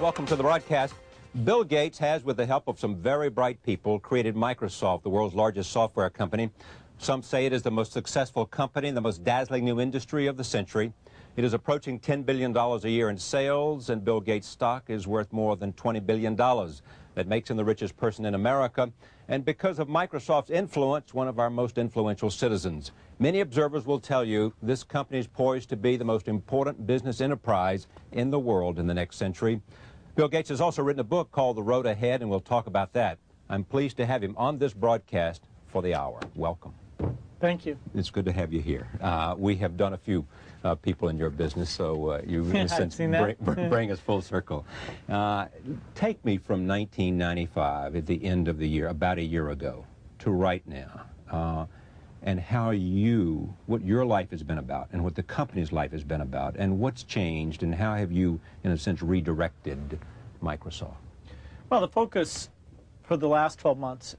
Welcome to the broadcast. Bill Gates has, with the help of some very bright people, created Microsoft, the world's largest software company. Some say it is the most successful company in the most dazzling new industry of the century. It is approaching $10 billion a year in sales, and Bill Gates' stock is worth more than $20 billion. That makes him the richest person in America, and because of Microsoft's influence, one of our most influential citizens. Many observers will tell you this company is poised to be the most important business enterprise in the world in the next century. Bill Gates has also written a book called The Road Ahead, and we'll talk about that. I'm pleased to have him on this broadcast for the hour. Welcome. Thank you. It's good to have you here. We have done a few people in your business, so you in a sense bring us full circle. Take me from 1995 at the end of the year, about a year ago, to right now, and what your life has been about, and what the company's life has been about, and what's changed, and how have you, in a sense, redirected Microsoft? Well, the focus for the last 12 months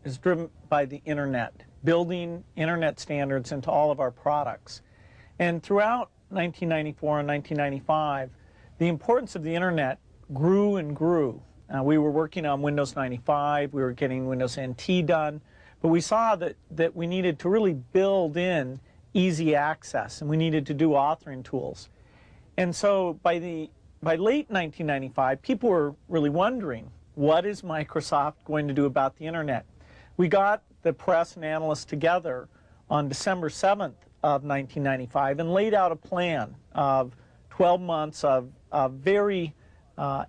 is driven by the Internet, building Internet standards into all of our products. And throughout 1994 and 1995, the importance of the Internet grew and grew. We were working on Windows 95, we were getting Windows NT done, but we saw that we needed to really build in easy access, and we needed to do authoring tools. And so by late 1995, people were really wondering, what is Microsoft going to do about the Internet? We got the press and analysts together on December 7th of 1995 and laid out a plan of 12 months of very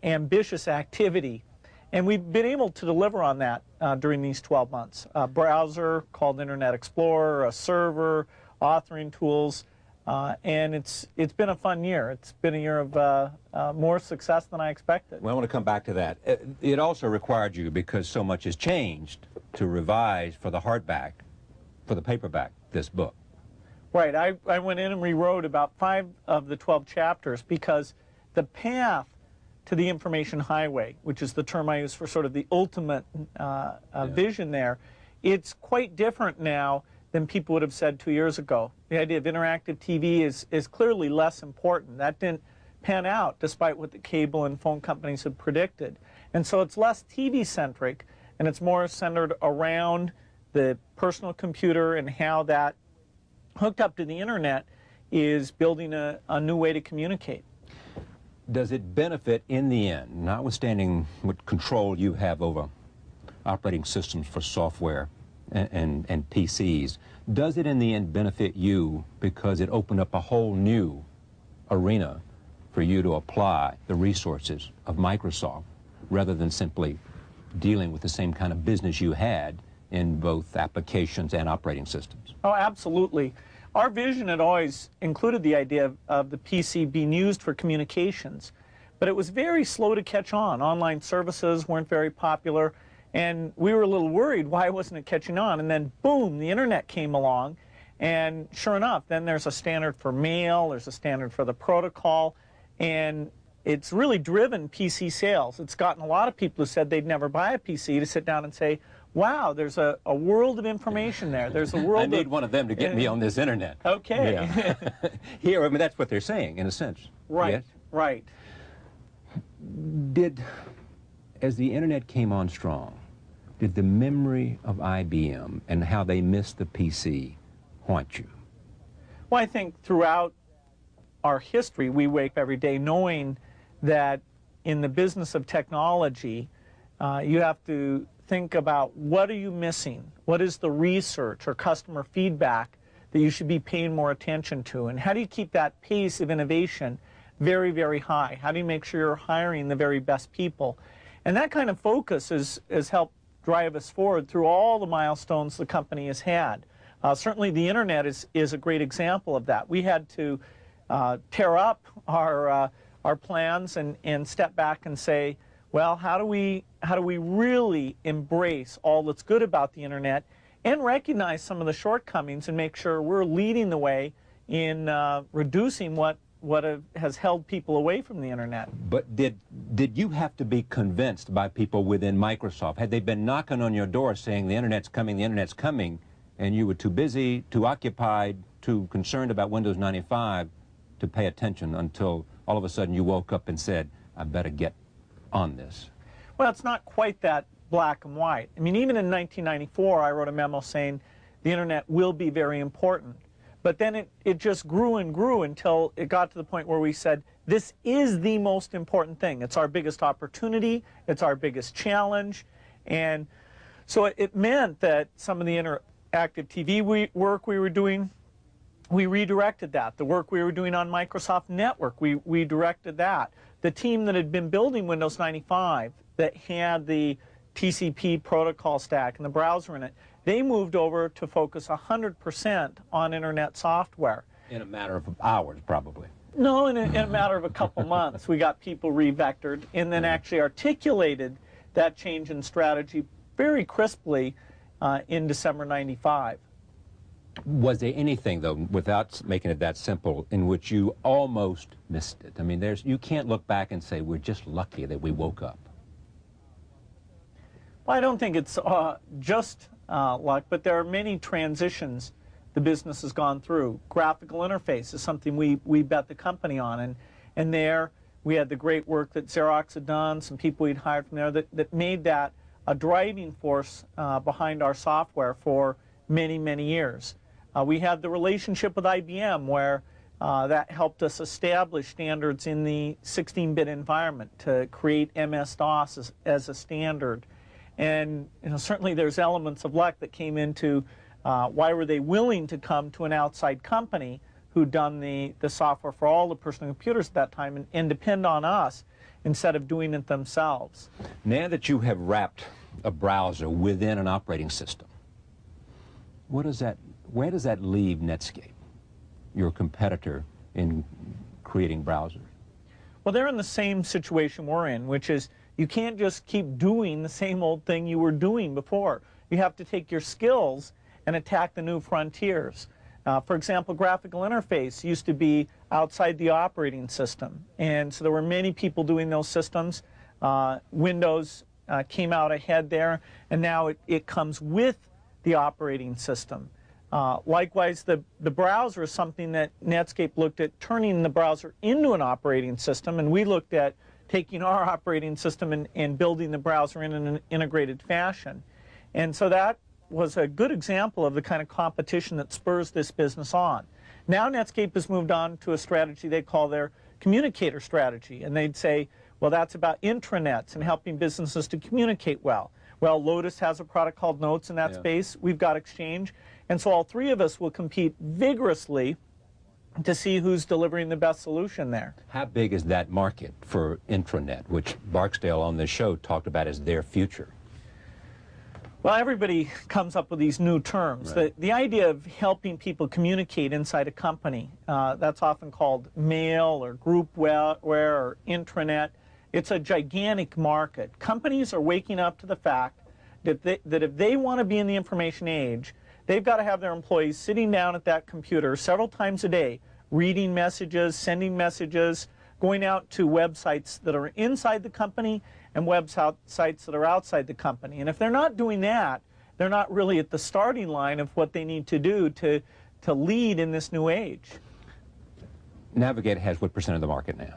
ambitious activity. And we've been able to deliver on that during these 12 months. A browser called Internet Explorer, a server, authoring tools, and it's been a fun year. It's been a year of more success than I expected. Well, I want to come back to that. It also required you, because so much has changed, to revise for the hardback, for the paperback, this book. Right. I went in and rewrote about 5 of the 12 chapters because the path to the information highway, which is the term I use for sort of the ultimate vision there, it's quite different now than people would have said 2 years ago. The idea of interactive TV is clearly less important. That didn't pan out despite what the cable and phone companies had predicted. And so it's less TV-centric, and it's more centered around the personal computer and how that, hooked up to the Internet, is building a new way to communicate. Does it benefit in the end, notwithstanding what control you have over operating systems for software and PCs, does it in the end benefit you because it opened up a whole new arena for you to apply the resources of Microsoft rather than simply dealing with the same kind of business you had in both applications and operating systems? Oh, absolutely. Our vision had always included the idea of the PC being used for communications, but it was very slow to catch on. Online services weren't very popular, and we were a little worried, why wasn't it catching on? And then, boom, the Internet came along, and sure enough, then there's a standard for mail, there's a standard for the protocol, and it's really driven PC sales. It's gotten a lot of people who said they'd never buy a PC to sit down and say, wow, there's a world of information there. There's a world I need one of them to get me on this Internet. Okay. Yeah. Here, I mean, that's what they're saying, in a sense. Right, yes? right. As the Internet came on strong, did the memory of IBM and how they missed the PC haunt you? Well, I think throughout our history, we wake up every day knowing that in the business of technology, you have to think about, what are you missing? What is the research or customer feedback that you should be paying more attention to? And how do you keep that pace of innovation very, very high? How do you make sure you're hiring the very best people? And that kind of focus has helped drive us forward through all the milestones the company has had. Certainly the Internet is a great example of that. We had to tear up our plans and step back and say, well, how do we really embrace all that's good about the Internet and recognize some of the shortcomings and make sure we're leading the way in reducing what has held people away from the Internet. But did you have to be convinced by people within Microsoft? Had they been knocking on your door saying the Internet's coming, and you were too busy, too occupied, too concerned about Windows 95 to pay attention until all of a sudden you woke up and said, I better get on this? Well, it's not quite that black and white. I mean, even in 1994, I wrote a memo saying the internet will be very important. But then it just grew and grew until it got to the point where we said, this is the most important thing. It's our biggest opportunity. It's our biggest challenge. And so it meant that some of the interactive TV work we were doing, we redirected that. The work we were doing on Microsoft Network, we directed that. The team that had been building Windows 95 that had the TCP protocol stack and the browser in it, they moved over to focus 100% on internet software. In a matter of hours, probably. No, in a matter of a couple months. We got people revectored and then actually articulated that change in strategy very crisply in December 95. Was there anything, though, without making it that simple, in which you almost missed it? I mean, you can't look back and say, we're just lucky that we woke up. Well, I don't think it's just luck, but there are many transitions the business has gone through. Graphical interface is something we bet the company on, and there we had the great work that Xerox had done, some people we'd hired from there that made that a driving force behind our software for many, many years. We had the relationship with IBM where that helped us establish standards in the 16-bit environment to create MS-DOS as a standard. And certainly there's elements of luck that came into why were they willing to come to an outside company who'd done the software for all the personal computers at that time and depend on us instead of doing it themselves. Now that you have wrapped a browser within an operating system, where does that leave Netscape, your competitor in creating browsers? Well, they're in the same situation we're in, which is you can't just keep doing the same old thing you were doing before. You have to take your skills and attack the new frontiers. For example, graphical interface used to be outside the operating system, and so there were many people doing those systems. Windows came out ahead there, and now it comes with the operating system. Likewise, the browser is something that Netscape looked at turning the browser into an operating system, and we looked at taking our operating system and building the browser in an integrated fashion. And so that was a good example of the kind of competition that spurs this business on. Now Netscape has moved on to a strategy they call their communicator strategy, and they'd say, well, that's about intranets and helping businesses to communicate well. Well, Lotus has a product called Notes in that space. We've got Exchange. And so all three of us will compete vigorously to see who's delivering the best solution there. How big is that market for intranet, which Barksdale on this show talked about as their future? Well, everybody comes up with these new terms. Right. The idea of helping people communicate inside a company, that's often called mail or groupware or intranet. It's a gigantic market. Companies are waking up to the fact that if they want to be in the information age, they've got to have their employees sitting down at that computer several times a day, reading messages, sending messages, going out to websites that are inside the company and websites that are outside the company. And if they're not doing that, they're not really at the starting line of what they need to do to lead in this new age. Navigate has what percent of the market now?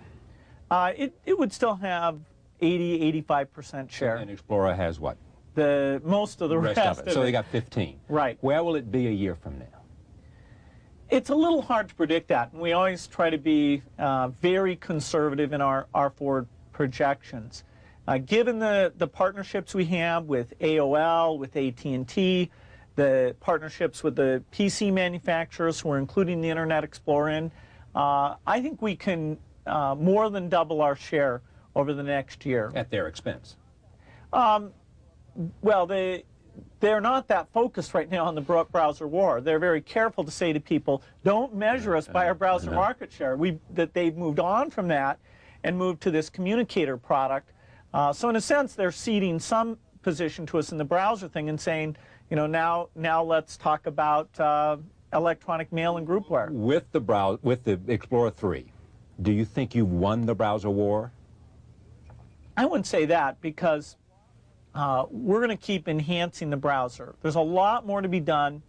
It would still have 80–85% share. And Explorer has what? Most of the rest of it. So they got 15. Right. Where will it be a year from now? It's a little hard to predict that, and we always try to be very conservative in our forward projections. Given the partnerships we have with AOL, with AT&T, the partnerships with the PC manufacturers who are including the Internet Explorer in, I think we can more than double our share over the next year. At their expense? Well, they're not that focused right now on the browser war. They're very careful to say to people, don't measure us by our browser market share. That they've moved on from that and moved to this communicator product. So in a sense, they're ceding some position to us in the browser thing and saying, now let's talk about electronic mail and groupware. With the Explorer 3, do you think you've won the browser war? I wouldn't say that, because we're going to keep enhancing the browser. There's a lot more to be done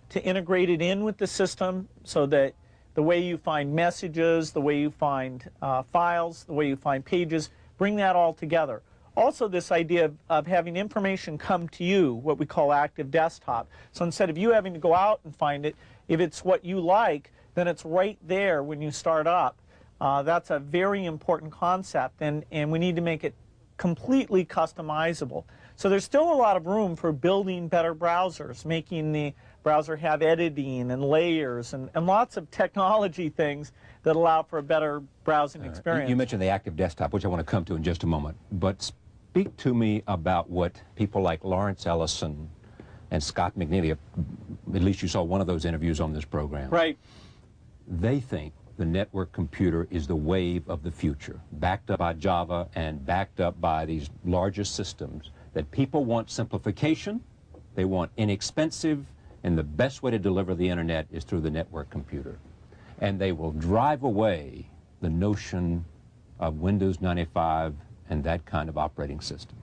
to integrate it in with the system so that the way you find messages, the way you find files, the way you find pages bring that all together. Also, this idea of having information come to you, what we call active desktop. So instead of you having to go out and find it, if it's what you like, then it's right there when you start up. That's a very important concept, and we need to make it completely customizable. So there's still a lot of room for building better browsers, making the browser have editing and layers and lots of technology things that allow for a better browsing experience. You mentioned the active desktop, which I want to come to in just a moment. But speak to me about what people like Lawrence Ellison and Scott McNeely, at least you saw one of those interviews on this program. Right. They think the network computer is the wave of the future, backed up by Java and backed up by these larger systems, that people want simplification, they want inexpensive, and the best way to deliver the internet is through the network computer. And they will drive away the notion of Windows 95 and that kind of operating system.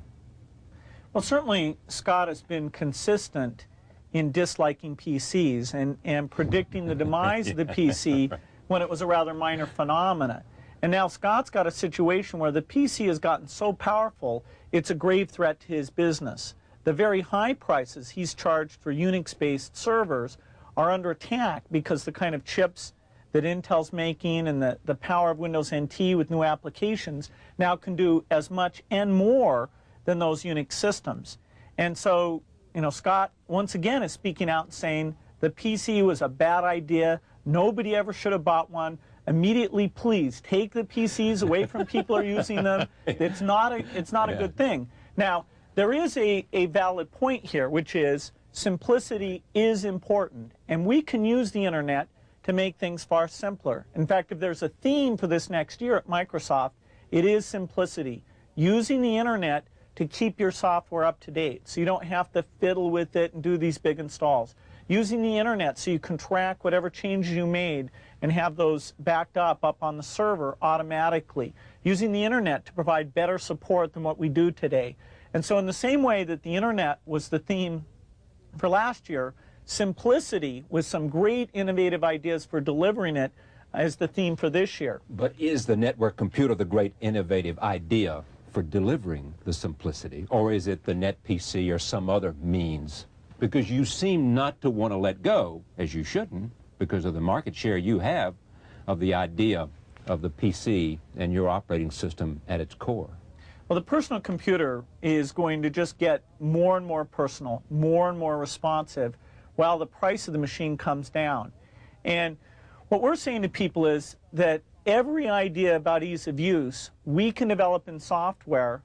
Well, certainly Scott has been consistent in disliking PCs and predicting the demise of the PC when it was a rather minor phenomena. And now Scott's got a situation where the PC has gotten so powerful, it's a grave threat to his business. The very high prices he's charged for Unix-based servers are under attack because the kind of chips that Intel's making and the power of Windows NT with new applications now can do as much and more than those Unix systems. And so, you know, Scott once again is speaking out and saying the PC was a bad idea, nobody ever should have bought one. Immediately, please take the PCs away from people who are using them. It's not a good thing. Now, there is a valid point here, which is simplicity is important, and we can use the internet to make things far simpler. In fact, if there's a theme for this next year at Microsoft, it is simplicity. Using the internet to keep your software up to date so you don't have to fiddle with it and do these big installs. Using the internet so you can track whatever changes you made and have those backed up on the server automatically. Using the internet to provide better support than what we do today. And so in the same way that the internet was the theme for last year, simplicity with some great innovative ideas for delivering it is the theme for this year. But is the network computer the great innovative idea for delivering the simplicity, or is it the net PC or some other means? Because you seem not to want to let go, as you shouldn't, because of the market share you have of the idea of the PC and your operating system at its core. Well, the personal computer is going to just get more and more personal, more and more responsive, while the price of the machine comes down. And what we're saying to people is that every idea about ease of use we can develop in software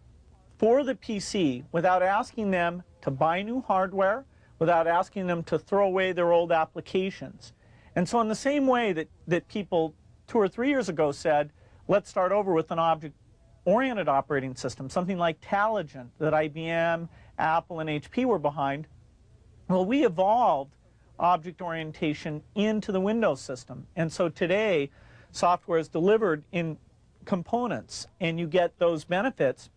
for the PC without asking them to buy new hardware, without asking them to throw away their old applications. And so in the same way that people 2 or 3 years ago said, let's start over with an object-oriented operating system, something like Taligent that IBM, Apple, and HP were behind, well, we evolved object orientation into the Windows system. And so today, software is delivered in components, and you get those benefits,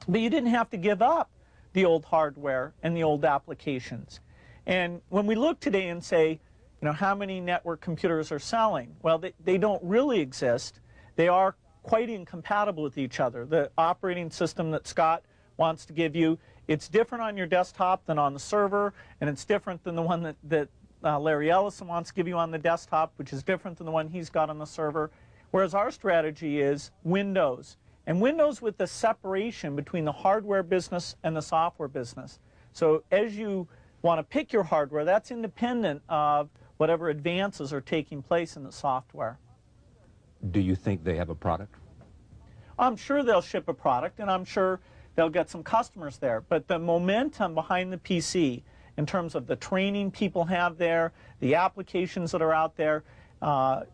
but you didn't have to give up the old hardware and the old applications. And when we look today and say, you know, how many network computers are selling? Well, they don't really exist. They are quite incompatible with each other. The operating system that Scott wants to give you, it's different on your desktop than on the server, and it's different than the one that Larry Ellison wants to give you on the desktop, which is different than the one he's got on the server. Whereas our strategy is Windows. And Windows with the separation between the hardware business and the software business. So as you want to pick your hardware, that's independent of whatever advances are taking place in the software. Do you think they have a product? I'm sure they'll ship a product, and I'm sure they'll get some customers there. But the momentum behind the PC, in terms of the training people have there, the applications that are out there,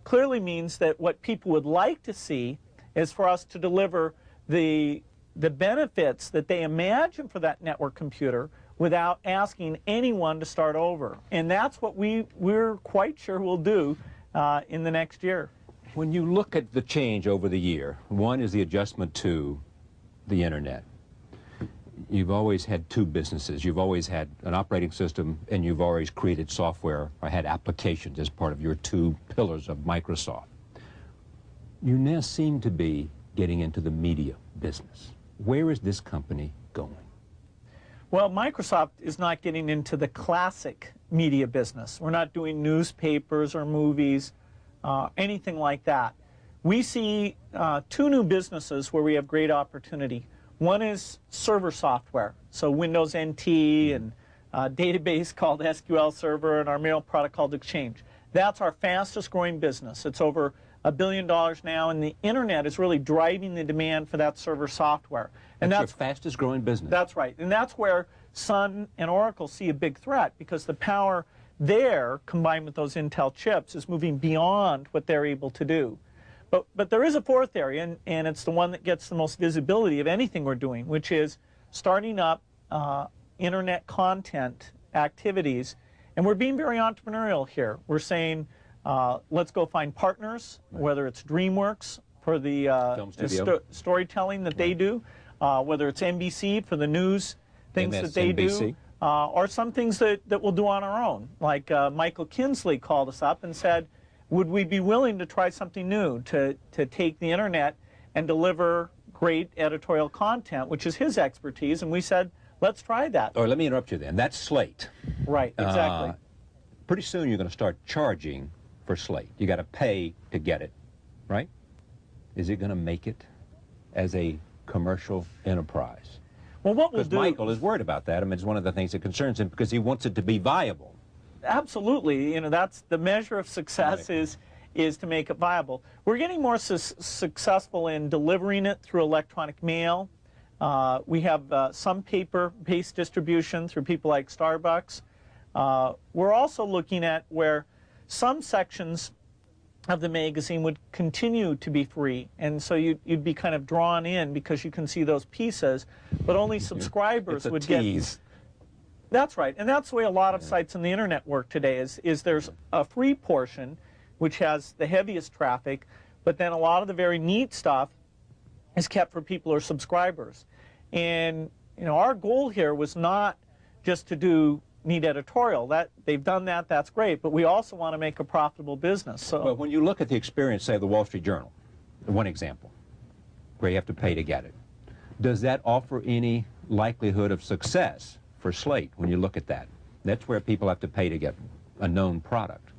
clearly means that what people would like to see is for us to deliver the benefits that they imagine for that network computer without asking anyone to start over. And that's what we're quite sure we'll do in the next year. When you look at the change over the year, one is the adjustment to the internet. You've always had two businesses. You've always had an operating system, and you've always created software or had applications as part of your two pillars of Microsoft. You now seem to be getting into the media business. Where is this company going? Well, Microsoft is not getting into the classic media business. We're not doing newspapers or movies, anything like that. We see two new businesses where we have great opportunity. One is server software, so Windows NT and a database called SQL Server and our mail product called Exchange. That's our fastest growing business. It's over $1 billion now, and the internet is really driving the demand for that server software. And that's your fastest growing business. That's right. And that's where Sun and Oracle see a big threat, because the power there, combined with those Intel chips, is moving beyond what they're able to do. But there is a fourth area, and it's the one that gets the most visibility of anything we're doing, which is starting up internet content activities. And we're being very entrepreneurial here. We're saying, let's go find partners, whether it's DreamWorks for the storytelling that they do, whether it's NBC for the news things that they do, or some things that we'll do on our own. Like Michael Kinsley called us up and said, would we be willing to try something new, to take the internet and deliver great editorial content, which is his expertise? And we said, let's try that. Or let me interrupt you then. That's Slate. Right, exactly. Pretty soon you're going to start charging for Slate. You got to pay to get it, right? Is it going to make it as a commercial enterprise? Well, what we'll do... Because Michael is worried about that. I mean, it's one of the things that concerns him, because he wants it to be viable. Absolutely. You know, that's the measure of success, right, is to make it viable. We're getting more successful in delivering it through electronic mail. We have some paper-based distribution through people like Starbucks. We're also looking at where some sections of the magazine would continue to be free, and so you'd be kind of drawn in because you can see those pieces, but only subscribers would get. That's right, and that's the way a lot of sites on the internet work today. Is there's a free portion, which has the heaviest traffic, but then a lot of the very neat stuff is kept for people who are subscribers. And you know, our goal here was not just to do neat editorial. That they've done that, that's great, but we also want to make a profitable business. So, well, when you look at the experience, say, of the Wall Street Journal, one example, where you have to pay to get it, does that offer any likelihood of success for Slate when you look at that? That's where people have to pay to get a known product.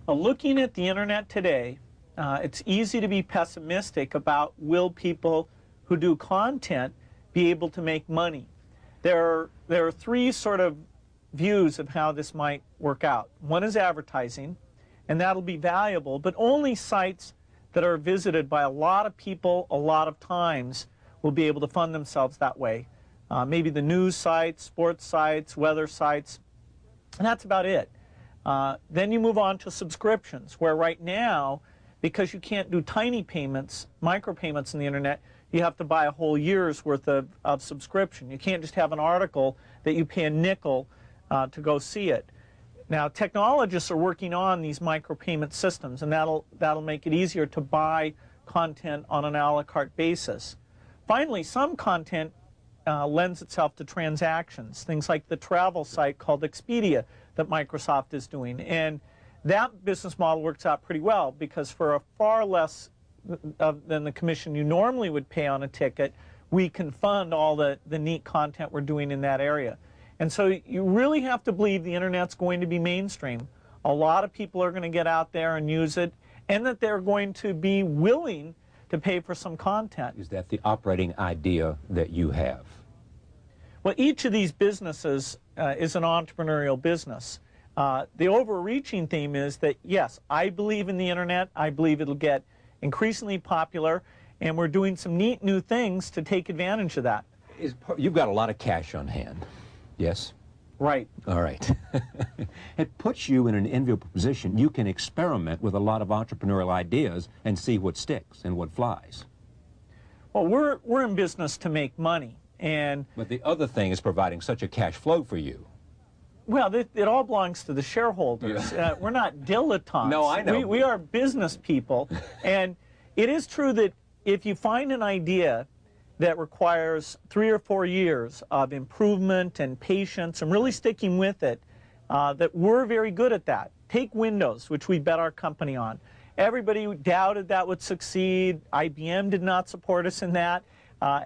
Looking at the internet today, it's easy to be pessimistic about will people who do content be able to make money. There are three sort of views of how this might work out. One is advertising, and that'll be valuable, but only sites that are visited by a lot of people a lot of times will be able to fund themselves that way. Maybe the news sites, sports sites, weather sites, and that's about it. Then you move on to subscriptions, where right now, because you can't do tiny payments, micropayments on the internet, you have to buy a whole year's worth of subscription. You can't just have an article that you pay a nickel to go see it. Now, technologists are working on these micropayment systems, and that'll make it easier to buy content on an a la carte basis. Finally, some content lends itself to transactions, things like the travel site called Expedia that Microsoft is doing. And that business model works out pretty well, because for a far less than the commission you normally would pay on a ticket, we can fund all the neat content we're doing in that area. And so you really have to believe the internet's going to be mainstream. A lot of people are going to get out there and use it, and that they're going to be willing to pay for some content. Is that the operating idea that you have? Well, each of these businesses is an entrepreneurial business. The overreaching theme is that, yes, I believe in the internet. I believe it'll get increasingly popular, and we're doing some neat new things to take advantage of that. You've got a lot of cash on hand, yes? Right. All right. It puts you in an enviable position. You can experiment with a lot of entrepreneurial ideas and see what sticks and what flies. Well, we're in business to make money. But the other thing is providing such a cash flow for you. Well, it all belongs to the shareholders. Yeah. We're not dilettantes. No, I know. We are business people. And it is true that if you find an idea that requires 3 or 4 years of improvement and patience and really sticking with it, that we're very good at that. Take Windows, which we bet our company on. Everybody doubted that would succeed. IBM did not support us in that.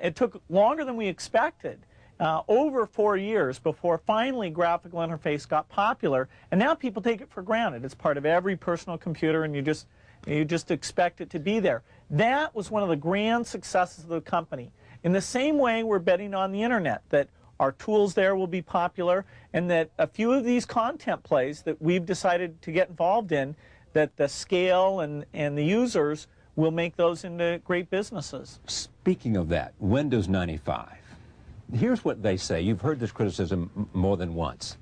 It took longer than we expected, over 4 years before finally graphical interface got popular, and now people take it for granted. It's part of every personal computer, and you just expect it to be there. That was one of the grand successes of the company. In the same way, we're betting on the internet, that our tools there will be popular, and that a few of these content plays that we've decided to get involved in, that the scale and the users will make those into great businesses. Speaking of that, Windows 95. Here's what they say. You've heard this criticism more than once.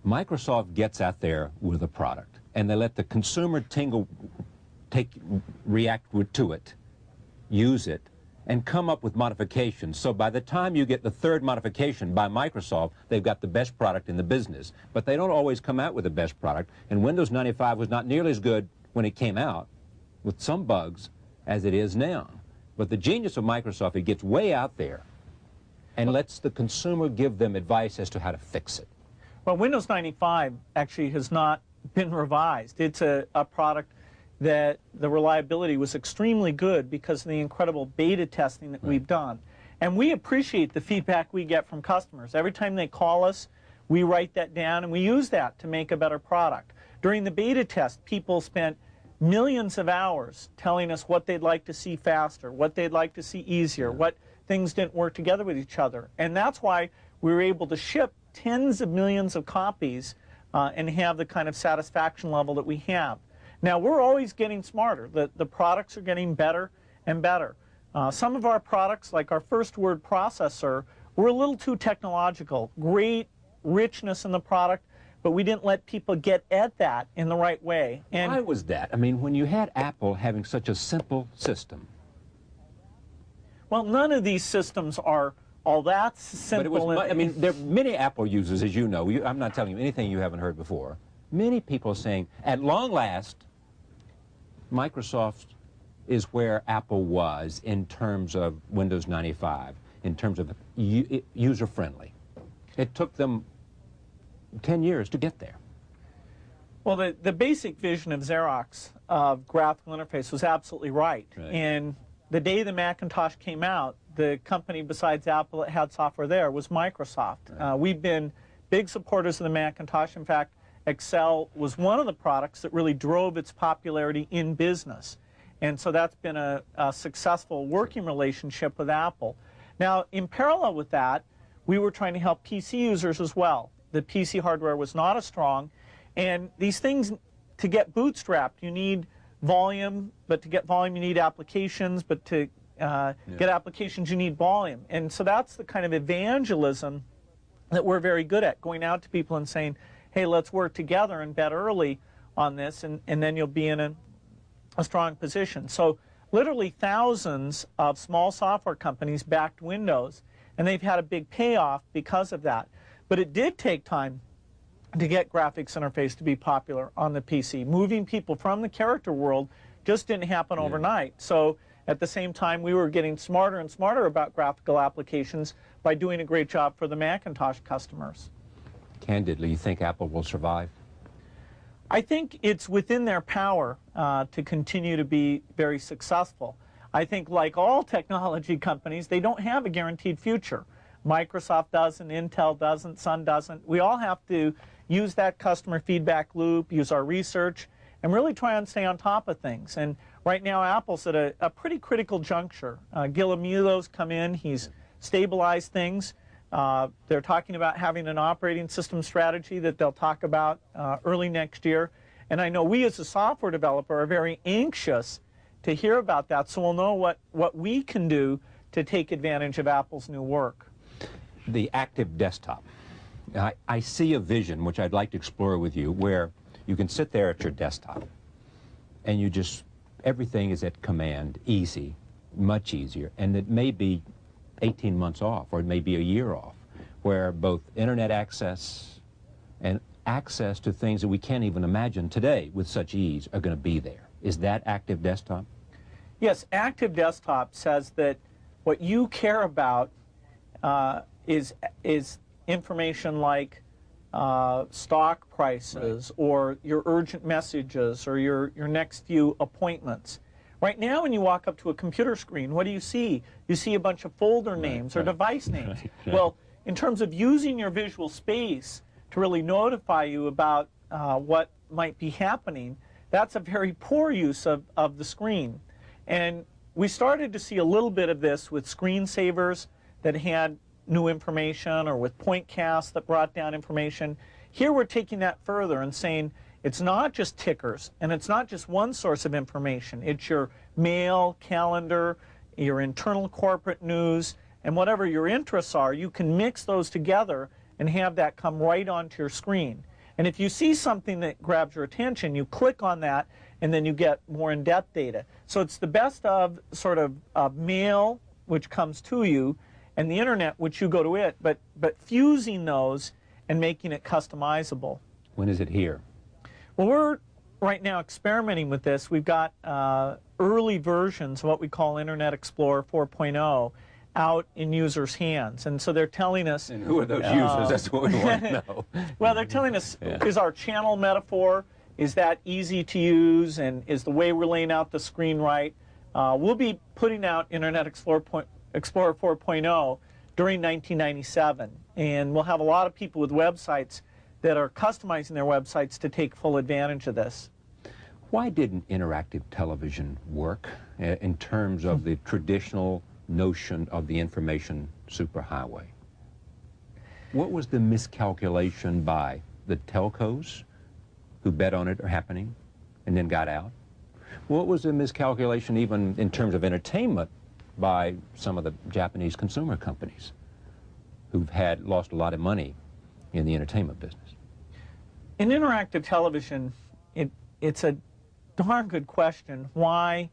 Microsoft gets out there with a product, and they let the consumer react to it, use it, and come up with modifications. So by the time you get the third modification by Microsoft, they've got the best product in the business. But they don't always come out with the best product, and Windows 95 was not nearly as good when it came out, with some bugs, as it is now. But the genius of Microsoft, it gets way out there and lets the consumer give them advice as to how to fix it. Well, Windows 95 actually has not been revised. It's a product that the reliability was extremely good because of the incredible beta testing that we've done. And we appreciate the feedback we get from customers. Every time they call us, we write that down and we use that to make a better product. During the beta test, people spent millions of hours telling us what they'd like to see faster, what they'd like to see easier, what things didn't work together with each other. And that's why we were able to ship tens of millions of copies and have the kind of satisfaction level that we have. Now, we're always getting smarter. The products are getting better and better. Some of our products, like our first word processor, were a little too technological. Great richness in the product, but we didn't let people get at that in the right way. And why was that? I mean, when you had Apple having such a simple system. Well, none of these systems are all that simple. But it was, I mean, there are many Apple users, as you know. I'm not telling you anything you haven't heard before. Many people are saying, at long last, Microsoft is where Apple was in terms of Windows 95, in terms of user-friendly. It took them 10 years to get there. Well, the basic vision of Xerox of graphical interface was absolutely right. And the day the Macintosh came out, the company besides Apple that had software there was Microsoft. We've been big supporters of the Macintosh. In fact, Excel was one of the products that really drove its popularity in business. And so that's been a successful working relationship with Apple. Now, in parallel with that, we were trying to help PC users as well. The PC hardware was not as strong, and these things, to get bootstrapped, you need volume, but to get volume you need applications, but to get applications you need volume. And so that's the kind of evangelism that we're very good at, going out to people and saying, hey, let's work together and bet early on this, and then you'll be in a strong position. So literally thousands of small software companies backed Windows, and they've had a big payoff because of that. But it did take time to get graphics interface to be popular on the PC. Moving people from the character world just didn't happen overnight. So at the same time, we were getting smarter and smarter about graphical applications by doing a great job for the Macintosh customers. Candidly, you think Apple will survive? I think it's within their power to continue to be very successful. I think, like all technology companies, they don't have a guaranteed future. Microsoft doesn't, Intel doesn't, Sun doesn't. We all have to use that customer feedback loop, use our research, and really try and stay on top of things. And right now, Apple's at a pretty critical juncture. Gil Amelio's come in, he's stabilized things. They're talking about having an operating system strategy that they'll talk about early next year. And I know we as a software developer are very anxious to hear about that, so we'll know what we can do to take advantage of Apple's new work. The active desktop. I see a vision, which I'd like to explore with you, where you can sit there at your desktop and you just, everything is at command, easy, much easier, and it may be 18 months off, or it may be a year off, where both internet access and access to things that we can't even imagine today with such ease are going to be there. Is that active desktop? Yes, active desktop says that what you care about is information like stock prices, or your urgent messages, or your next few appointments. Right now, when you walk up to a computer screen, what do you see? You see a bunch of folder names or device names. Well, in terms of using your visual space to really notify you about what might be happening, that's a very poor use of the screen. And we started to see a little bit of this with screensavers that had new information, or with point casts that brought down information. Here we're taking that further and saying it's not just tickers, and it's not just one source of information. It's your mail, calendar, your internal corporate news, and whatever your interests are, you can mix those together and have that come right onto your screen. And if you see something that grabs your attention, you click on that, and then you get more in-depth data. So it's the best of sort of mail, which comes to you, and the internet, which you go to it, but fusing those and making it customizable. When is it here? Well, we're right now experimenting with this. We've got early versions of what we call Internet Explorer 4.0 out in users' hands. And so they're telling us... And who are those users? That's what we want to know. Well, they're telling us, is our channel metaphor, is that easy to use, and is the way we're laying out the screen right? We'll be putting out Internet Explorer 4.0 during 1997, and we'll have a lot of people with websites that are customizing their websites to take full advantage of this. Why didn't interactive television work in terms of the traditional notion of the information superhighway? What was the miscalculation by the telcos who bet on it happening and then got out? What was the miscalculation even in terms of entertainment by some of the Japanese consumer companies who've lost a lot of money in the entertainment business? In interactive television, it's a darn good question why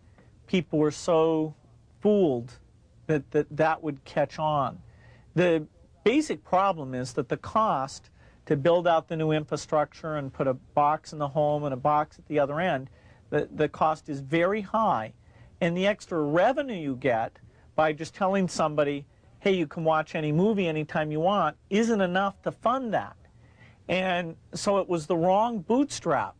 people were so fooled that would catch on. The basic problem is that the cost to build out the new infrastructure and put a box in the home and a box at the other end, the cost is very high. And the extra revenue you get by just telling somebody, hey, you can watch any movie anytime you want, isn't enough to fund that. And so it was the wrong bootstrap.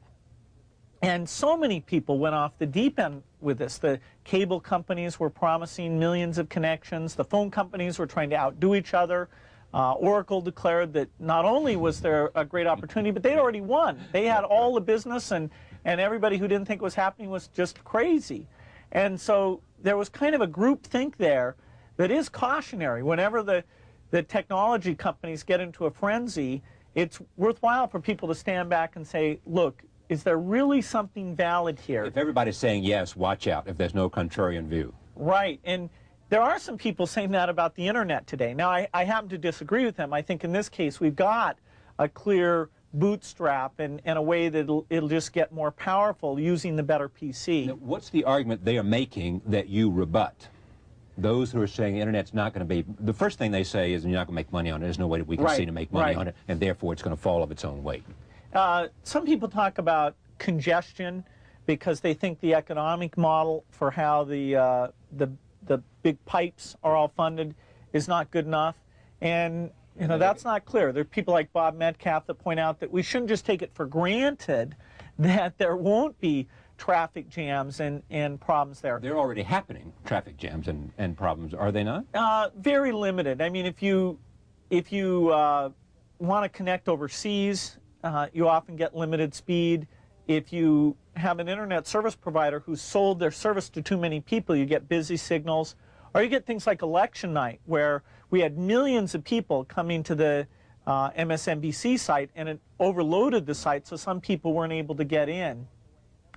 And so many people went off the deep end with this. The cable companies were promising millions of connections. The phone companies were trying to outdo each other. Oracle declared that not only was there a great opportunity, but they'd already won. They had all the business, and everybody who didn't think it was happening was just crazy. And so there was kind of a group think there that is cautionary. Whenever the technology companies get into a frenzy, it's worthwhile for people to stand back and say, look, is there really something valid here? If everybody's saying yes, watch out if there's no contrarian view. Right. And there are some people saying that about the internet today. Now, I happen to disagree with them. I think in this case we've got a clear bootstrap and a way that it'll just get more powerful using the better PC. Now, what's the argument they are making that you rebut? Those who are saying the internet's not going to be, the first thing they say is you're not going to make money on it. There's no way that we can see to make money on it, and therefore it's going to fall of its own weight. Some people talk about congestion because they think the economic model for how the big pipes are all funded is not good enough, and you know that's not clear. There are people like Bob Metcalf that point out that we shouldn't just take it for granted that there won't be traffic jams and problems there. They're already happening, traffic jams and problems, are they not? Very limited. I mean, if you want to connect overseas, you often get limited speed. If you have an internet service provider who's sold their service to too many people, you get busy signals. Or you get things like election night, where we had millions of people coming to the MSNBC site, and it overloaded the site, so some people weren't able to get in.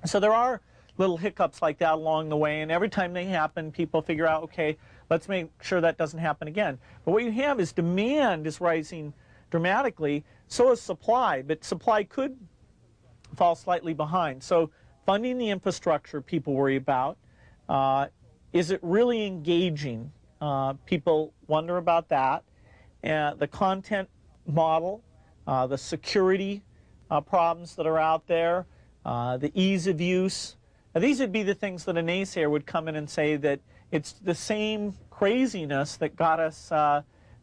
So there are little hiccups like that along the way, and every time they happen, people figure out, okay, let's make sure that doesn't happen again. But what you have is demand is rising dramatically, so is supply, but supply could fall slightly behind. So funding the infrastructure people worry about. Is it really engaging? People wonder about that. The content model, the security problems that are out there, the ease of use. Now, these would be the things that a naysayer would come in and say that it's the same craziness that got us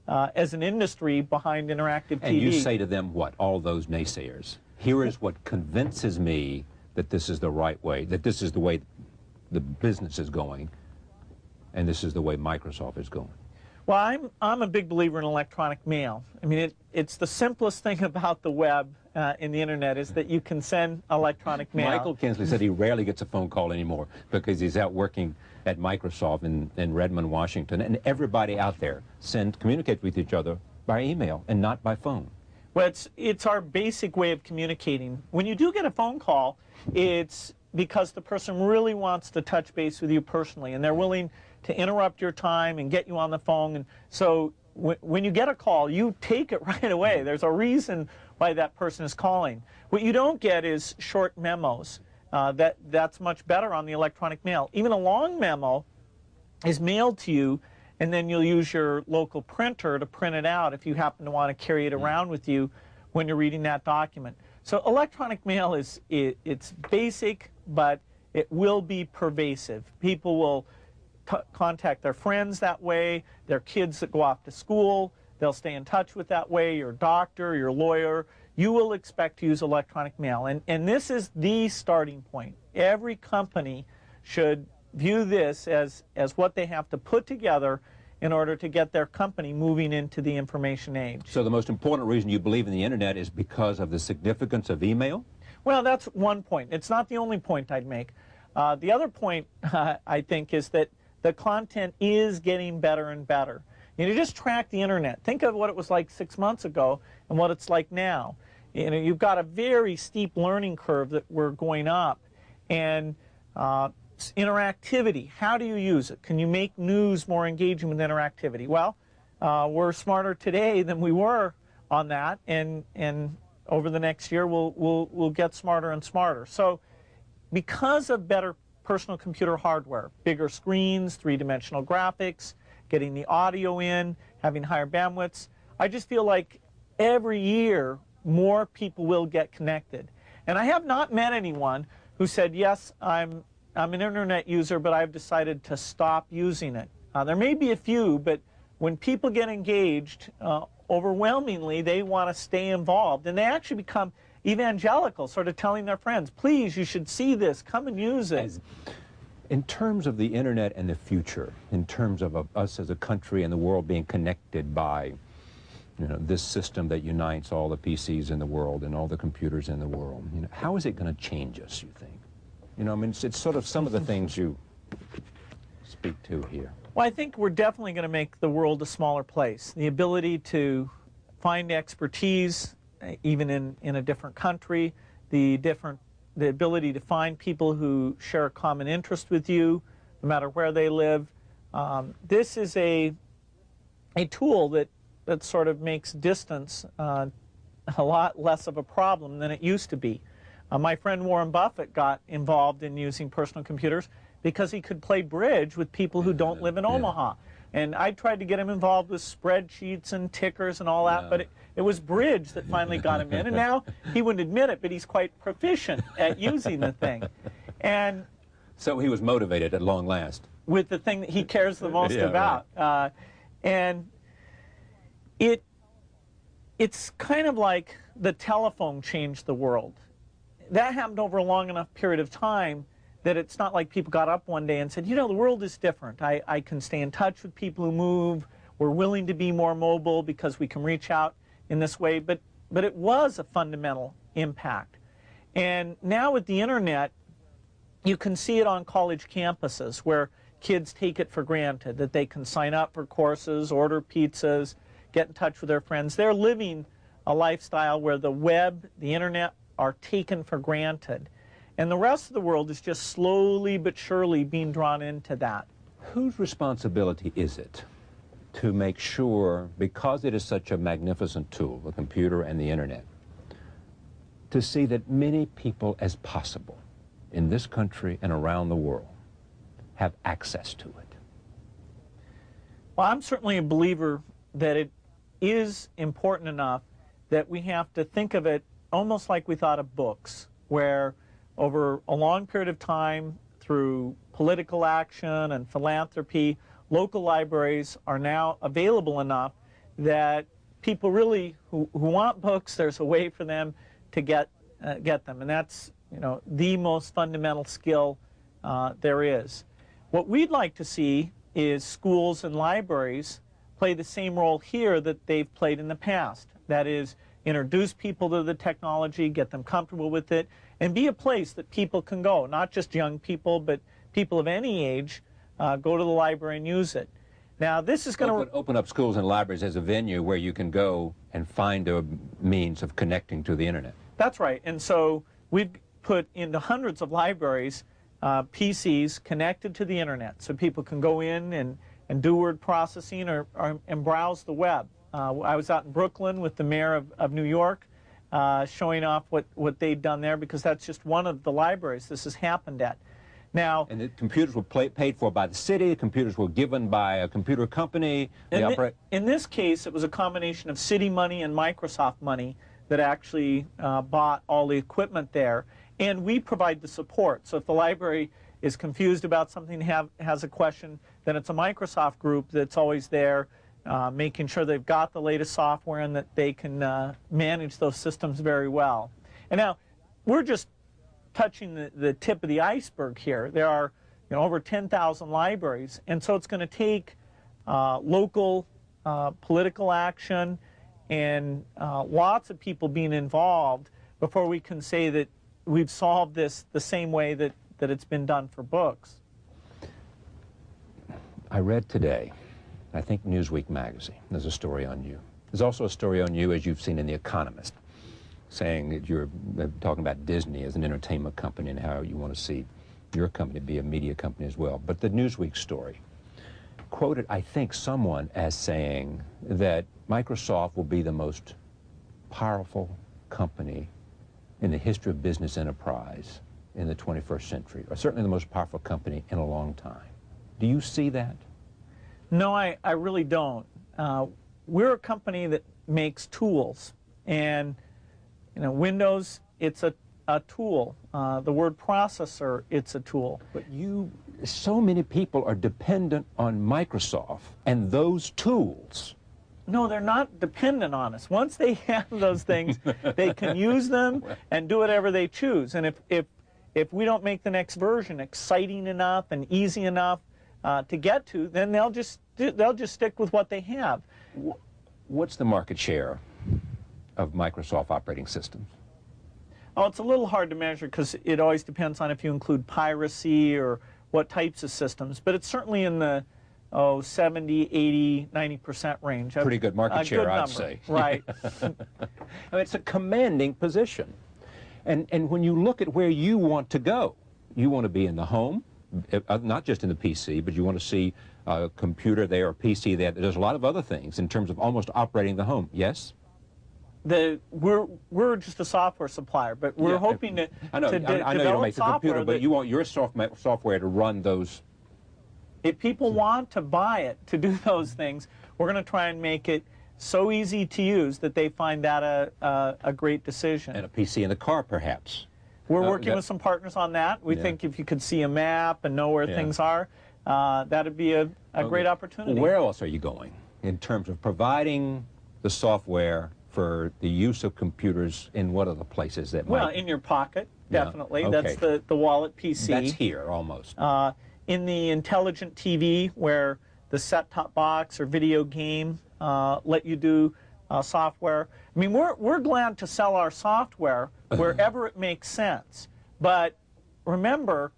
as an industry behind interactive TV. And you say to them what? All those naysayers. Here is what convinces me that this is the right way, that this is the way the business is going, and this is the way Microsoft is going. Well, I'm a big believer in electronic mail. I mean, it's the simplest thing about the web and the internet is that you can send electronic mail. Michael Kinsley said he rarely gets a phone call anymore because he's out working at Microsoft in Redmond, Washington, and everybody out there communicates with each other by email and not by phone. Well, it's our basic way of communicating. When you do get a phone call, it's because the person really wants to touch base with you personally, and they're willing to interrupt your time and get you on the phone. And so when you get a call, you take it right away. There's a reason why that person is calling. What you don't get is short memos. That's much better on the electronic mail. Even a long memo is mailed to you, and then you'll use your local printer to print it out if you happen to want to carry it around with you when you're reading that document. So electronic mail it's basic, but it will be pervasive. People will contact their friends that way, their kids that go off to school, they'll stay in touch with that way, your doctor, your lawyer. You will expect to use electronic mail. And this is the starting point. Every company should view this as what they have to put together in order to get their company moving into the information age. So the most important reason you believe in the internet is because of the significance of email? Well, that's one point. It's not the only point I'd make. The other point, I think, is that the content is getting better and better. You know, just track the internet. Think of what it was like 6 months ago and what it's like now. You know, you've got a very steep learning curve that we're going up. And interactivity, how do you use it? Can you make news more engaging with interactivity? Well, we're smarter today than we were on that, and over the next year we'll get smarter and smarter. So because of better personal computer hardware, bigger screens, three-dimensional graphics, getting the audio in, having higher bandwidths, I just feel like every year more people will get connected. And I have not met anyone who said, yes, I'm an internet user, but I've decided to stop using it. There may be a few, but when people get engaged, overwhelmingly they want to stay involved. And they actually become evangelical, sort of telling their friends, please, you should see this, come and use it. In terms of the internet and the future, in terms of us as a country and the world being connected by, you know, this system that unites all the PCs in the world and all the computers in the world, you know, how is it going to change us, you think? You know, I mean, it's sort of some of the things you speak to here. Well, I think we're definitely going to make the world a smaller place. The ability to find expertise, even in a different country, the ability to find people who share a common interest with you, no matter where they live. This is a tool that sort of makes distance a lot less of a problem than it used to be. My friend Warren Buffett got involved in using personal computers because he could play bridge with people who don't live in Omaha. And I tried to get him involved with spreadsheets and tickers and all that, but it was bridge that finally got him in. And now he wouldn't admit it, but he's quite proficient at using the thing. And so he was motivated at long last. With the thing that he cares the most about. Right. And it's kind of like the telephone changed the world. That happened over a long enough period of time that it's not like people got up one day and said, you know, the world is different. I can stay in touch with people who move. We're willing to be more mobile because we can reach out in this way. But it was a fundamental impact. And now with the internet, you can see it on college campuses where kids take it for granted that they can sign up for courses, order pizzas, get in touch with their friends. They're living a lifestyle where the web, the internet, are taken for granted. And the rest of the world is just slowly but surely being drawn into that. Whose responsibility is it to make sure, because it is such a magnificent tool, the computer and the internet, to see that many people as possible in this country and around the world have access to it? Well, I'm certainly a believer that it is important enough that we have to think of it almost like we thought of books, where over a long period of time, through political action and philanthropy, local libraries are now available enough that people really who want books, there's a way for them to get them, and that's, you know, the most fundamental skill there is. What we'd like to see is schools and libraries play the same role here that they've played in the past. That is, introduce people to the technology, get them comfortable with it, and be a place that people can go, not just young people, but people of any age, go to the library and use it. Now, this is going to open up schools and libraries as a venue where you can go and find a means of connecting to the internet. That's right. And so we've put into hundreds of libraries PCs connected to the internet, so people can go in and do word processing and browse the web. I was out in Brooklyn with the mayor of New York, showing off what they'd done there, because that's just one of the libraries this has happened at. Now, and the computers were paid for by the city, the computers were given by a computer company. In this case, it was a combination of city money and Microsoft money that actually bought all the equipment there. And we provide the support. So if the library is confused about something, has a question, then it's a Microsoft group that's always there, making sure they've got the latest software and that they can manage those systems very well. And now, we're just touching the tip of the iceberg here. There are, you know, over 10,000 libraries, and so it's going to take local political action and lots of people being involved before we can say that we've solved this the same way that it's been done for books. I read today, I think Newsweek magazine, there's a story on you. There's also a story on you, as you've seen in The Economist, saying that you're talking about Disney as an entertainment company and how you want to see your company be a media company as well. But the Newsweek story quoted, I think, someone as saying that Microsoft will be the most powerful company in the history of business enterprise in the 21st century, or certainly the most powerful company in a long time. Do you see that? No, I really don't. We're a company that makes tools, and you know, Windows, it's a tool. The word processor, it's a tool. But so many people are dependent on Microsoft and those tools. No, they're not dependent on us. Once they have those things, they can use them and do whatever they choose. And if we don't make the next version exciting enough and easy enough to get to, then they'll just stick with what they have. What's the market share of Microsoft operating systems? Oh, it's a little hard to measure because it always depends on if you include piracy or what types of systems. But it's certainly in the 70, 80, 90% range. Pretty good market share, I'd say. Right. I mean, it's a commanding position. And when you look at where you want to go, you want to be in the home, not just in the PC, but you want to see a computer there or PC there. There's a lot of other things in terms of almost operating the home. Yes? We're just a software supplier, but we're hoping to I know you don't make the computer, but you want your software to run those. If people want to buy it to do those things, we're going to try and make it so easy to use that they find that a great decision. And a PC in the car, perhaps. We're working with some partners on that. We think if you could see a map and know where things are, that'd be a great opportunity. Where else are you going in terms of providing the software for the use of computers in what other places that might? Well, in your pocket, definitely. Yeah, okay. That's the wallet PC. That's here, almost. In the intelligent TV, where the set-top box or video game let you do software. I mean, we're glad to sell our software wherever it makes sense. But remember,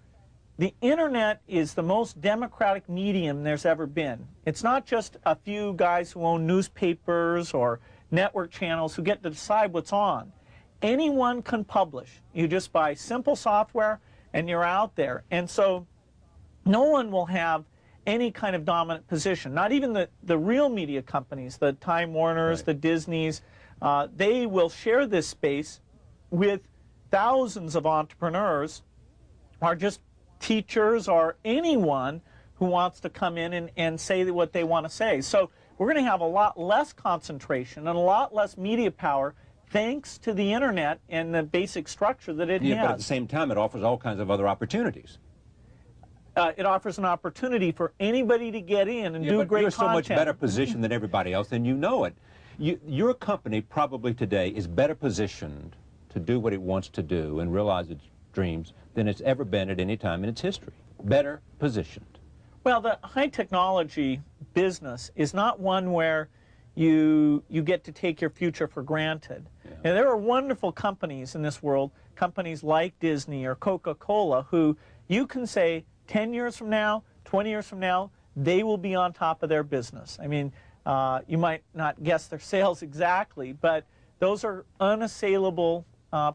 the internet is the most democratic medium there's ever been. It's not just a few guys who own newspapers or network channels who get to decide what's on. Anyone can publish. You just buy simple software and you're out there. And so no one will have any kind of dominant position. Not even the real media companies, the Time Warners, the Disneys. They will share this space with thousands of entrepreneurs, or just teachers, or anyone who wants to come in and say what they want to say. So we're going to have a lot less concentration and a lot less media power thanks to the internet and the basic structure that it has. But at the same time, it offers all kinds of other opportunities. It offers an opportunity for anybody to get in and do great you're content. So much better positioned than everybody else, and you know it. Your company probably today is better positioned to do what it wants to do and realize its dreams than it's ever been at any time in its history. Better positioned. Well, the high technology business is not one where you get to take your future for granted. Yeah. And there are wonderful companies in this world, companies like Disney or Coca-Cola, who you can say 10 years from now, 20 years from now, they will be on top of their business. I mean, you might not guess their sales exactly, but those are unassailable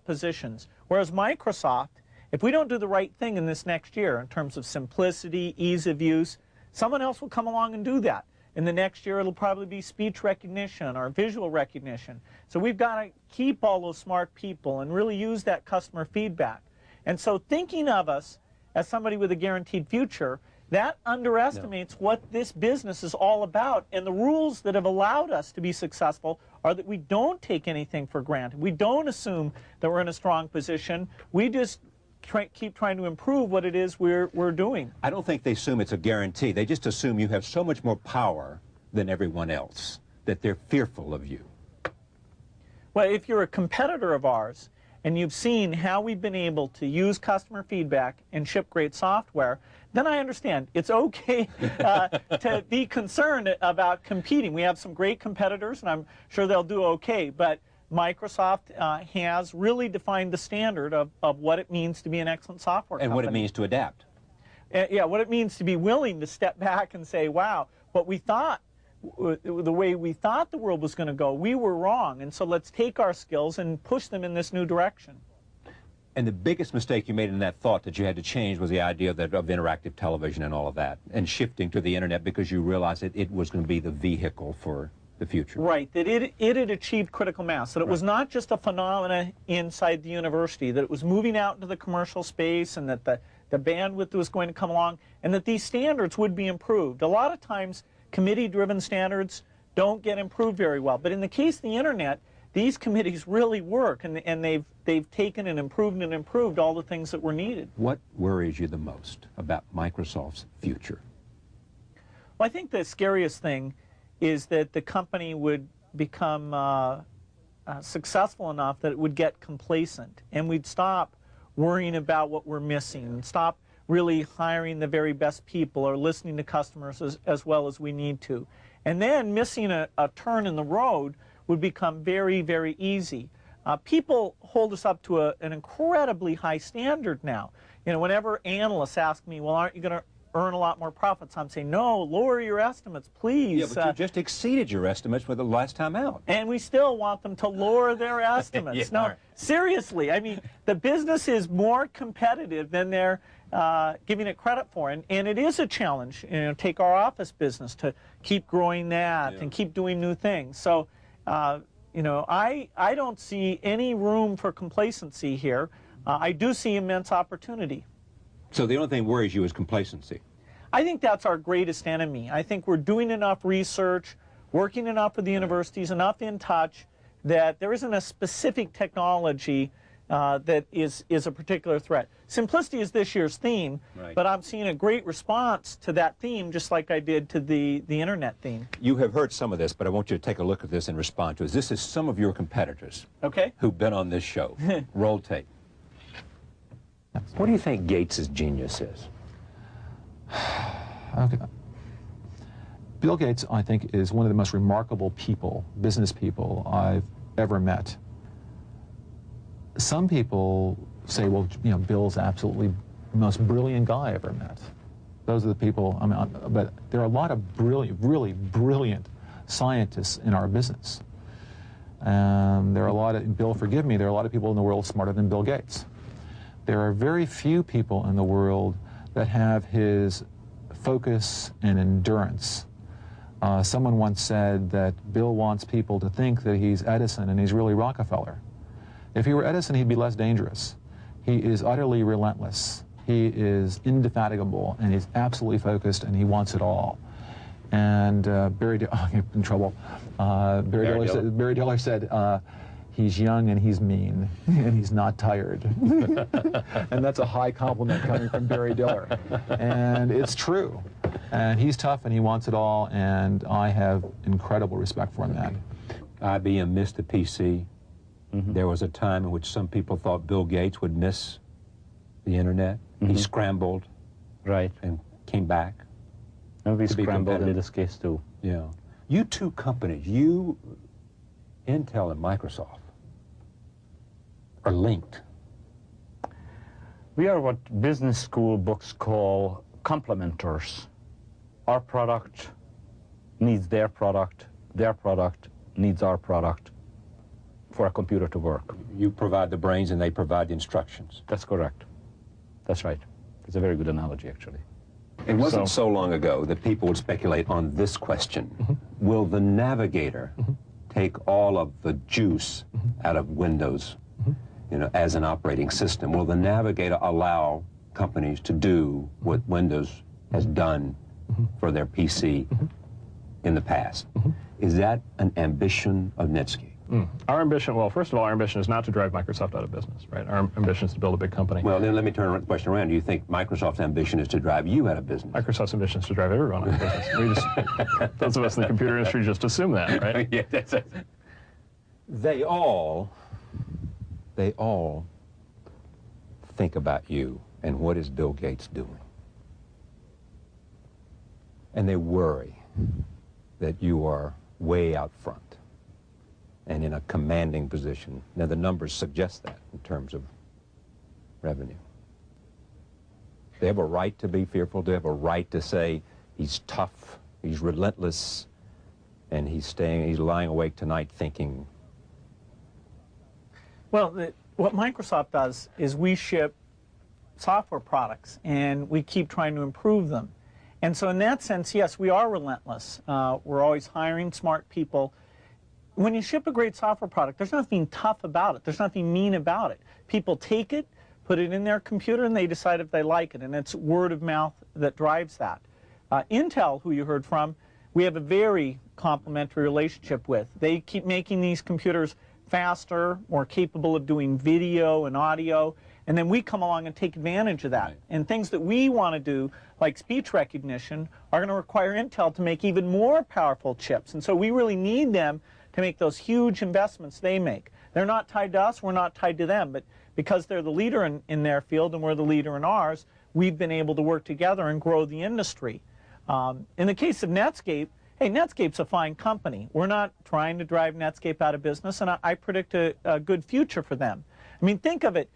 positions. Whereas Microsoft, if we don't do the right thing in this next year in terms of simplicity, ease of use, someone else will come along and do that. In the next year, it'll probably be speech recognition or visual recognition. So we've got to keep all those smart people and really use that customer feedback. And so thinking of us as somebody with a guaranteed future, that underestimates what this business is all about. And the rules that have allowed us to be successful are that we don't take anything for granted. We don't assume that we're in a strong position. We just keep trying to improve what it is we're doing. I don't think they assume it's a guarantee. They just assume you have so much more power than everyone else that they're fearful of you. Well, if you're a competitor of ours and you've seen how we've been able to use customer feedback and ship great software, then I understand. It's okay to be concerned about competing. We have some great competitors, and I'm sure they'll do okay, but Microsoft has really defined the standard of what it means to be an excellent software company. And what it means to adapt. Yeah, what it means to be willing to step back and say, wow, what we thought, the way we thought the world was going to go, we were wrong, and so let's take our skills and push them in this new direction. And the biggest mistake you made in that thought that you had to change was the idea of interactive television and all of that, and shifting to the internet because you realized that it was going to be the vehicle for the future. Right, that it had achieved critical mass, that it was not just a phenomena inside the university, that it was moving out into the commercial space, and that the bandwidth was going to come along, and that these standards would be improved. A lot of times, committee-driven standards don't get improved very well, but in the case of the internet, these committees really work, and they've taken and improved all the things that were needed. What worries you the most about Microsoft's future? Well, I think the scariest thing is that the company would become successful enough that it would get complacent, and we'd stop worrying about what we're missing, and stop really hiring the very best people or listening to customers as well as we need to. And then missing a turn in the road would become very, very easy. People hold us up to an incredibly high standard now. You know, whenever analysts ask me, well, aren't you going to earn a lot more profits? I'm saying, no, lower your estimates, please. Yeah, but you just exceeded your estimates for the last time out. And we still want them to lower their estimates. No, seriously, I mean, the business is more competitive than they're giving it credit for. And it is a challenge, you know, take our office business, to keep growing that and keep doing new things. So, you know, I don't see any room for complacency here. I do see immense opportunity. So the only thing that worries you is complacency? I think that's our greatest enemy. I think we're doing enough research, working enough with the universities, enough in touch, that there isn't a specific technology that is a particular threat. Simplicity is this year's theme, but I'm seeing a great response to that theme, just like I did to the internet theme. You have heard some of this, but I want you to take a look at this and respond to it. This is some of your competitors who've been on this show. Roll tape. What do you think Gates' genius is? Okay. Bill Gates, I think, is one of the most remarkable people, business people, I've ever met. Some people say, well, you know, Bill's absolutely the most brilliant guy I ever met. Those are the people, I mean, but there are a lot of brilliant, really brilliant scientists in our business. And there are a lot of, Bill, forgive me, there are a lot of people in the world smarter than Bill Gates. There are very few people in the world that have his focus and endurance. Someone once said that Bill wants people to think that he's Edison and he's really Rockefeller. If he were Edison, he'd be less dangerous. He is utterly relentless. He is indefatigable, and he's absolutely focused, and he wants it all. And Barry Diller said, he's young and he's mean and he's not tired. And that's a high compliment coming from Barry Diller. And it's true. And he's tough and he wants it all, and I have incredible respect for him. That IBM missed the PC. There was a time in which some people thought Bill Gates would miss the internet. He scrambled and came back. And we scrambled in this case too. Yeah. You two companies, you, Intel and Microsoft, are linked. We are what business school books call complementers. Our product needs their product needs our product for a computer to work. You provide the brains and they provide the instructions. That's correct. That's right. It's a very good analogy, actually. It wasn't so long ago that people would speculate on this question. Will the Navigator take all of the juice out of Windows, you know, as an operating system? Will the Navigator allow companies to do what Windows has done for their PC in the past? Is that an ambition of Netscape? Our ambition, well, first of all, our ambition is not to drive Microsoft out of business, right? Our ambition is to build a big company. Well, then let me turn the question around. Do you think Microsoft's ambition is to drive you out of business? Microsoft's ambition is to drive everyone out of business. We just, those of us in the computer industry just assume that, right? Yeah, that's it. They all think about you and what is Bill Gates doing. And they worry that you are way out front and in a commanding position. Now, the numbers suggest that in terms of revenue. They have a right to be fearful. They have a right to say he's tough, he's relentless, and he's lying awake tonight thinking. Well, what Microsoft does is we ship software products, and we keep trying to improve them. And so in that sense, yes, we are relentless. We're always hiring smart people. When you ship a great software product, there's nothing tough about it. There's nothing mean about it. People take it, put it in their computer, and they decide if they like it. And it's word of mouth that drives that. Intel, who you heard from, we have a very complementary relationship with. They keep making these computers faster, more capable of doing video and audio, and then we come along and take advantage of that. Right. And things that we want to do, like speech recognition, are going to require Intel to make even more powerful chips. And so we really need them to make those huge investments they make. They're not tied to us, we're not tied to them, but because they're the leader in their field and we're the leader in ours, we've been able to work together and grow the industry. In the case of Netscape, hey, Netscape's a fine company. We're not trying to drive Netscape out of business, and I predict a good future for them. I mean, think of it.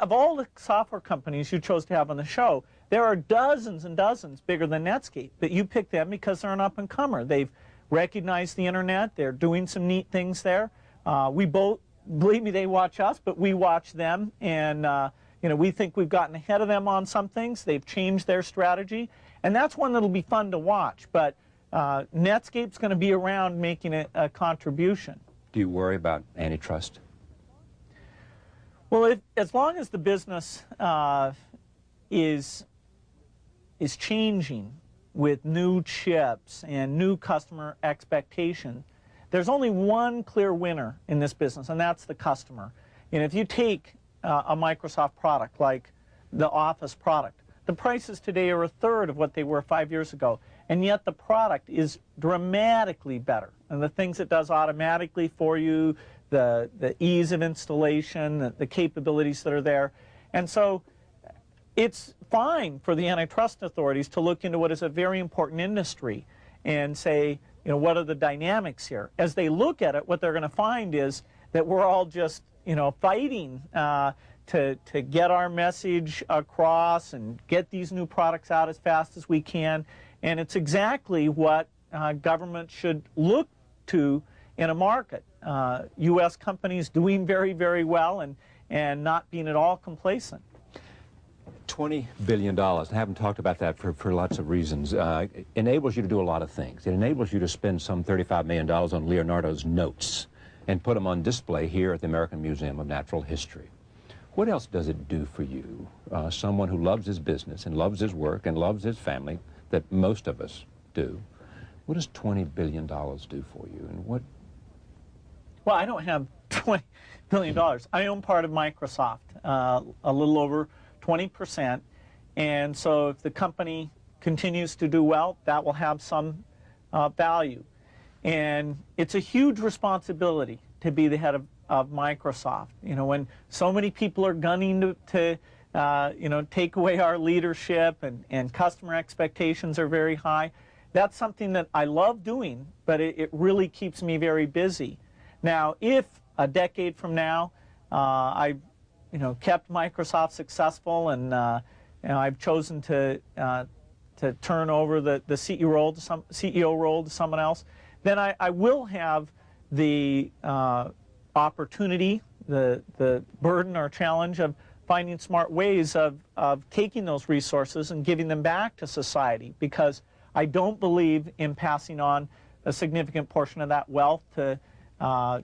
Of all the software companies you chose to have on the show, there are dozens and dozens bigger than Netscape, but you picked them because they're an up-and-comer. They've recognized the internet. They're doing some neat things there. We both, believe me, they watch us, but we watch them, and you know, we think we've gotten ahead of them on some things. They've changed their strategy, and that's one that'll be fun to watch. But Netscape's going to be around making a contribution. Do you worry about antitrust? Well, as long as the business is changing with new chips and new customer expectation, there's only one clear winner in this business, and that's the customer. And if you take a Microsoft product like the Office product, the prices today are a third of what they were 5 years ago, and yet the product is dramatically better. And the things it does automatically for you, the ease of installation, the capabilities that are there. And so it's fine for the antitrust authorities to look into what is a very important industry and say, you know, what are the dynamics here? As they look at it, what they're going to find is that we're all just, you know, fighting to get our message across and get these new products out as fast as we can. And it's exactly what government should look to in a market. U.S. companies doing very, very well and not being at all complacent. $20 billion, I haven't talked about that for lots of reasons. It enables you to do a lot of things. It enables you to spend some $35 million on Leonardo's notes and put them on display here at the American Museum of Natural History. What else does it do for you? Someone who loves his business and loves his work and loves his family, that most of us do. What does $20 billion do for you? And Well, I don't have $20 billion. I own part of Microsoft, a little over 20%. And so if the company continues to do well, that will have some value. And it's a huge responsibility to be the head of Microsoft. You know, when so many people are gunning to you know, take away our leadership and customer expectations are very high, that's something that I love doing, but it really keeps me very busy. Now, if a decade from now I, you know, kept Microsoft successful and you know, I've chosen to turn over the CEO role to someone else, then I will have the opportunity, the burden or challenge of finding smart ways of taking those resources and giving them back to society, because I don't believe in passing on a significant portion of that wealth to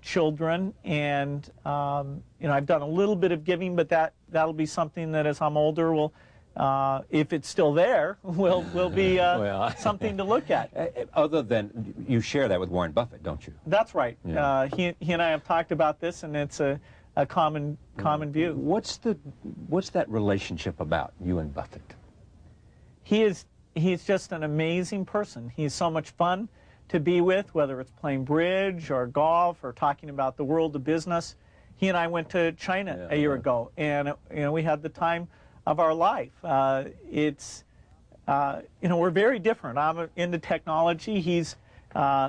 children. And you know, I've done a little bit of giving, but that'll be something that as I'm older will, if it's still there, will be well, something to look at. Other than, you share that with Warren Buffett, don't you? That's right. Yeah. He and I have talked about this, and it's a common view. What's that relationship about, you and Buffett? He's just an amazing person. He's so much fun to be with, whether it's playing bridge or golf or talking about the world of business. He and I went to China a year ago, and you know, we had the time of our life. It's you know, we're very different. I'm into technology. He's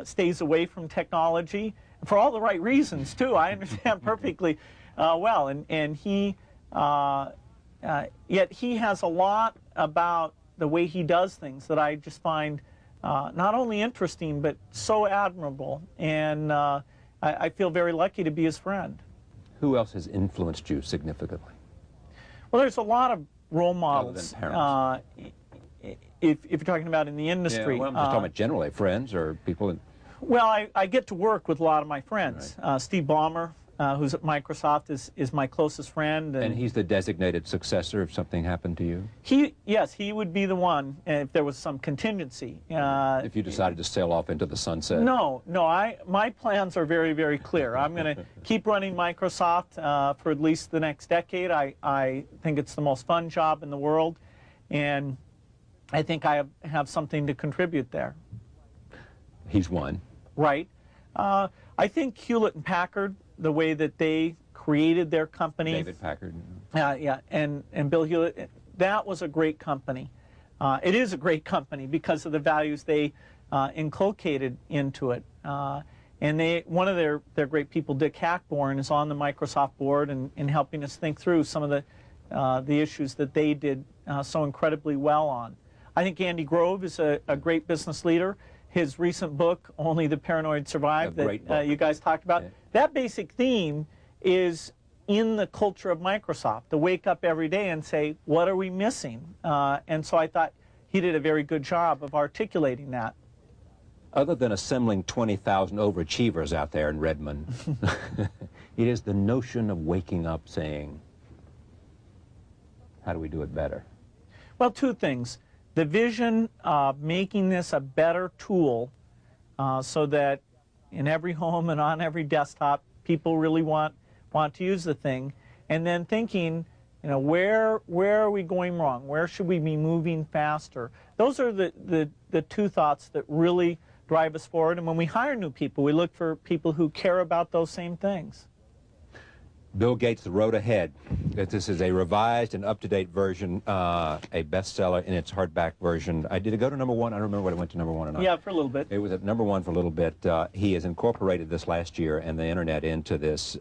stays away from technology for all the right reasons too. I understand perfectly well, and he yet he has a lot about the way he does things that I just find not only interesting but so admirable, and I feel very lucky to be his friend. Who else has influenced you significantly? Well, there's a lot of role models. Other than parents. If you're talking about in the industry. Yeah, well, I'm just talking about generally friends or people. Well, I get to work with a lot of my friends. Right. Steve Ballmer, who's at Microsoft, is my closest friend. And he's the designated successor if something happened to you? Yes, he would be the one if there was some contingency. If you decided to sail off into the sunset? No, my plans are very, very clear. I'm going to keep running Microsoft for at least the next decade. I think it's the most fun job in the world, and I think I have something to contribute there. He's one. Right. I think Hewlett and Packard, the way that they created their company. David Packard. Yeah, and Bill Hewlett, that was a great company. It is a great company because of the values they inculcated into it. And one of their great people, Dick Hackborn, is on the Microsoft board and helping us think through some of the issues that they did so incredibly well on. I think Andy Grove is a great business leader. His recent book, Only the Paranoid Survive, that you guys talked about, that basic theme is in the culture of Microsoft, to wake up every day and say, what are we missing? And so I thought he did a very good job of articulating that. Other than assembling 20,000 overachievers out there in Redmond, it is the notion of waking up saying, how do we do it better? Well, two things. The vision of making this a better tool so that in every home and on every desktop, people really want to use the thing. And then thinking, you know, where are we going wrong? Where should we be moving faster? Those are the two thoughts that really drive us forward. And when we hire new people, we look for people who care about those same things. Bill Gates, The Road Ahead. This is a revised and up-to-date version, a bestseller in its hardback version. Did it go to #1? I don't remember whether it went to #1 or not. Yeah, for a little bit. It was at #1 for a little bit. He has incorporated this last year and the internet into this.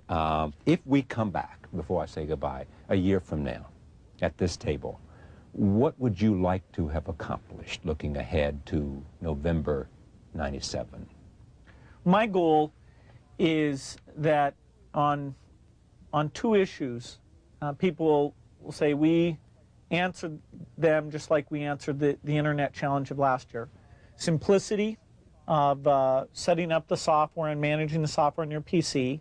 If we come back, before I say goodbye, a year from now at this table, what would you like to have accomplished looking ahead to November '97? My goal is that on two issues, people will say we answered them just like we answered the internet challenge of last year. Simplicity of setting up the software and managing the software on your PC.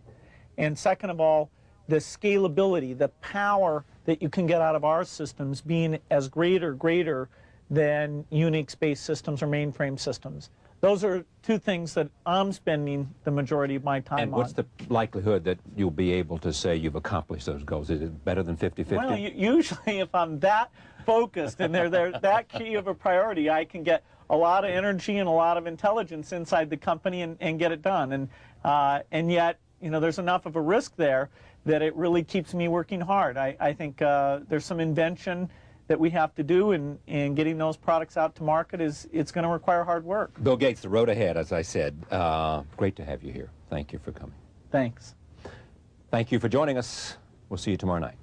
And second of all, the scalability, the power that you can get out of our systems being as greater than Unix-based systems or mainframe systems. those are two things that I'm spending the majority of my time on. And what's the likelihood that you'll be able to say you've accomplished those goals? Is it better than 50-50? Well, usually if I'm that focused and they're that key of a priority, I can get a lot of energy and a lot of intelligence inside the company and get it done. And yet, you know, there's enough of a risk there that it really keeps me working hard. I think there's some invention that we have to do, and getting those products out to market it's going to require hard work. Bill Gates, the road ahead, as I said. Great to have you here. Thank you for coming. Thanks. Thank you for joining us. We'll see you tomorrow night.